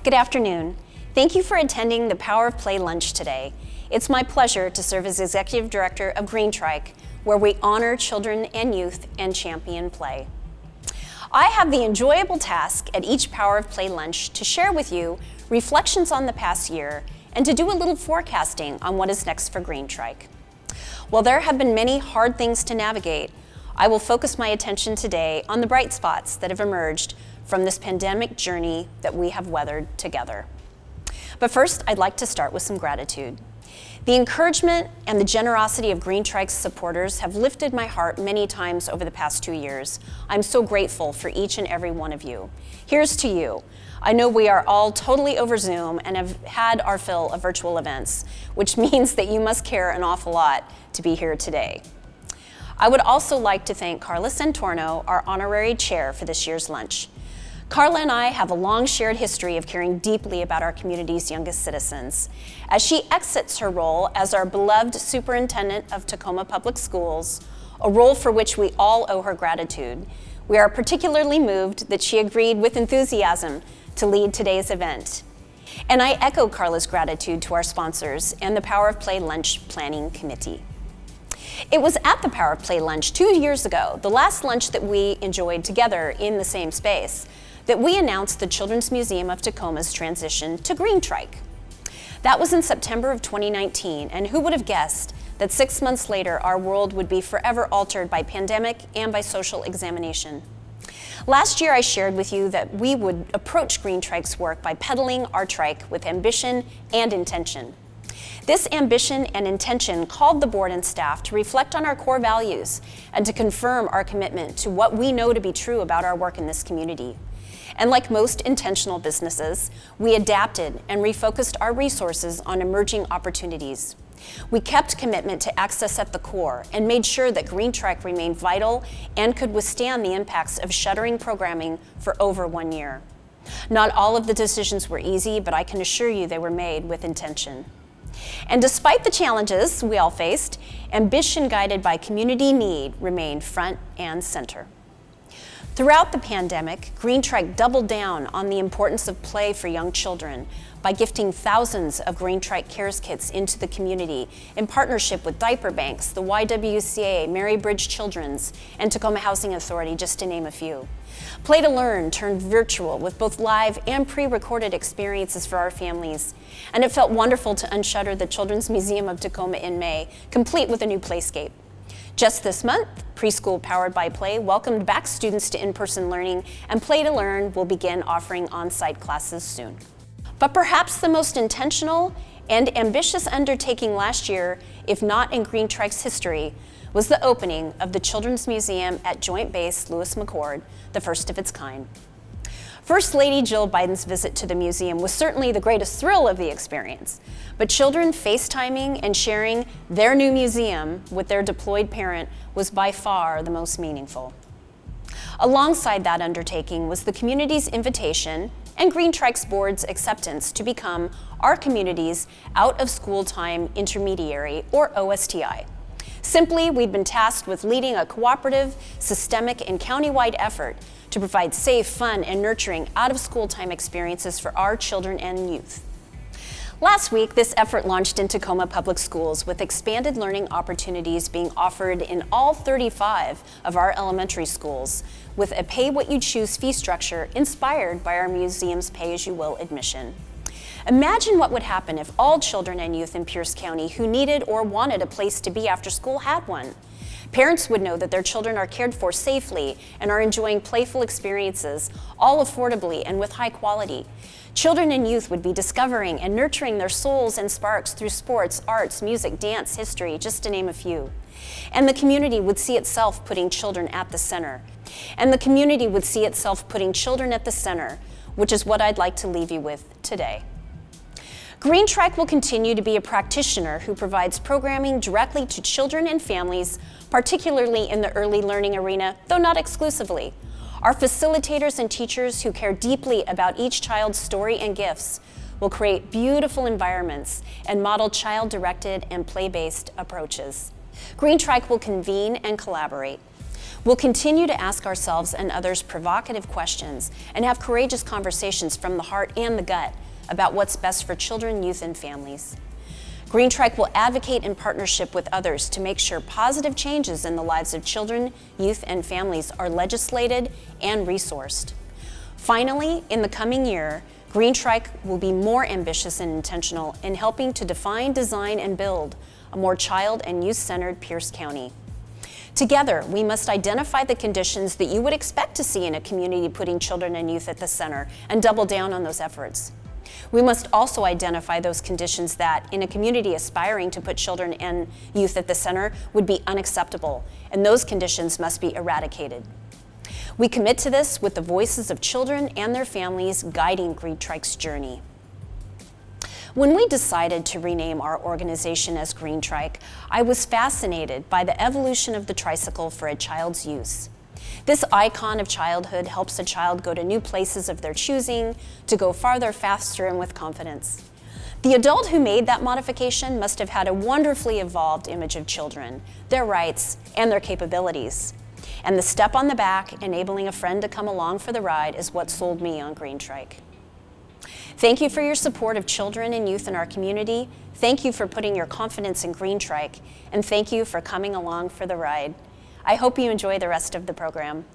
Good afternoon. Thank you for attending the Power of Play lunch today. It's my pleasure to serve as Executive Director of Greentrike, where we honor children and youth and champion play. I have the enjoyable task at each Power of Play lunch to share with you reflections on the past year and to do a little forecasting on what is next for Greentrike. While there have been many hard things to navigate, I will focus my attention today on the bright spots that have emerged from this pandemic journey that we have weathered together. But first, I'd like to start with some gratitude. The encouragement and the generosity of Greentrike's supporters have lifted my heart many times over the past 2 years. I'm so grateful for each and every one of you. Here's to you. I know we are all totally over Zoom and have had our fill of virtual events, which means that you must care an awful lot to be here today. I would also like to thank Carla Santorno, our honorary chair for this year's lunch. Carla and I have a long shared history of caring deeply about our community's youngest citizens. As she exits her role as our beloved superintendent of Tacoma Public Schools, a role for which we all owe her gratitude, we are particularly moved that she agreed with enthusiasm to lead today's event. And I echo Carla's gratitude to our sponsors and the Power of Play Lunch Planning Committee. It was at the Power of Play lunch 2 years ago, the last lunch that we enjoyed together in the same space, that we announced the Children's Museum of Tacoma's transition to Greentrike. That was in September of 2019, and who would have guessed that 6 months later our world would be forever altered by pandemic and by social examination. Last year I shared with you that we would approach Greentrike's work by pedaling our trike with ambition and intention. This ambition and intention called the board and staff to reflect on our core values and to confirm our commitment to what we know to be true about our work in this community. And like most intentional businesses, we adapted and refocused our resources on emerging opportunities. We kept commitment to access at the core and made sure that Greentrike remained vital and could withstand the impacts of shuttering programming for over 1 year. Not all of the decisions were easy, but I can assure you they were made with intention. And despite the challenges we all faced, ambition guided by community need remained front and center. Throughout the pandemic, Greentrike doubled down on the importance of play for young children by gifting thousands of Greentrike Cares kits into the community in partnership with diaper banks, the YWCA, Mary Bridge Children's, and Tacoma Housing Authority, just to name a few. Play to Learn turned virtual with both live and pre-recorded experiences for our families, and it felt wonderful to unshutter the Children's Museum of Tacoma in May, complete with a new playscape. Just this month, Preschool Powered by Play welcomed back students to in-person learning, and Play to Learn will begin offering on-site classes soon. But perhaps the most intentional and ambitious undertaking last year, if not in Greentrike's history, was the opening of the Children's Museum at Joint Base Lewis-McChord, the first of its kind. First Lady Jill Biden's visit to the museum was certainly the greatest thrill of the experience, but children FaceTiming and sharing their new museum with their deployed parent was by far the most meaningful. Alongside that undertaking was the community's invitation and Greentrike's board's acceptance to become our community's out-of-school time intermediary, or OSTI. Simply, we'd been tasked with leading a cooperative, systemic, and countywide effort to provide safe, fun, and nurturing out-of-school time experiences for our children and youth. Last week, this effort launched in Tacoma Public Schools with expanded learning opportunities being offered in all 35 of our elementary schools, with a pay-what-you-choose fee structure inspired by our museum's pay-as-you-will admission. Imagine what would happen if all children and youth in Pierce County who needed or wanted a place to be after school had one. Parents would know that their children are cared for safely and are enjoying playful experiences, all affordably and with high quality. Children and youth would be discovering and nurturing their souls and sparks through sports, arts, music, dance, history, just to name a few. And the community would see itself putting children at the center. Which is what I'd like to leave you with today. Greentrike will continue to be a practitioner who provides programming directly to children and families, particularly in the early learning arena, though not exclusively. Our facilitators and teachers who care deeply about each child's story and gifts will create beautiful environments and model child-directed and play-based approaches. Greentrike will convene and collaborate. We'll continue to ask ourselves and others provocative questions and have courageous conversations from the heart and the gut about what's best for children, youth, and families. Greentrike will advocate in partnership with others to make sure positive changes in the lives of children, youth, and families are legislated and resourced. Finally, in the coming year, Greentrike will be more ambitious and intentional in helping to define, design, and build a more child and youth-centered Pierce County. Together, we must identify the conditions that you would expect to see in a community putting children and youth at the center and double down on those efforts. We must also identify those conditions that, in a community aspiring to put children and youth at the center, would be unacceptable, and those conditions must be eradicated. We commit to this with the voices of children and their families guiding Greentrike's journey. When we decided to rename our organization as Greentrike, I was fascinated by the evolution of the tricycle for a child's use. This icon of childhood helps a child go to new places of their choosing, to go farther, faster, and with confidence. The adult who made that modification must have had a wonderfully evolved image of children, their rights, and their capabilities. And the step on the back, enabling a friend to come along for the ride, is what sold me on Greentrike. Thank you for your support of children and youth in our community. Thank you for putting your confidence in Greentrike, and thank you for coming along for the ride. I hope you enjoy the rest of the program.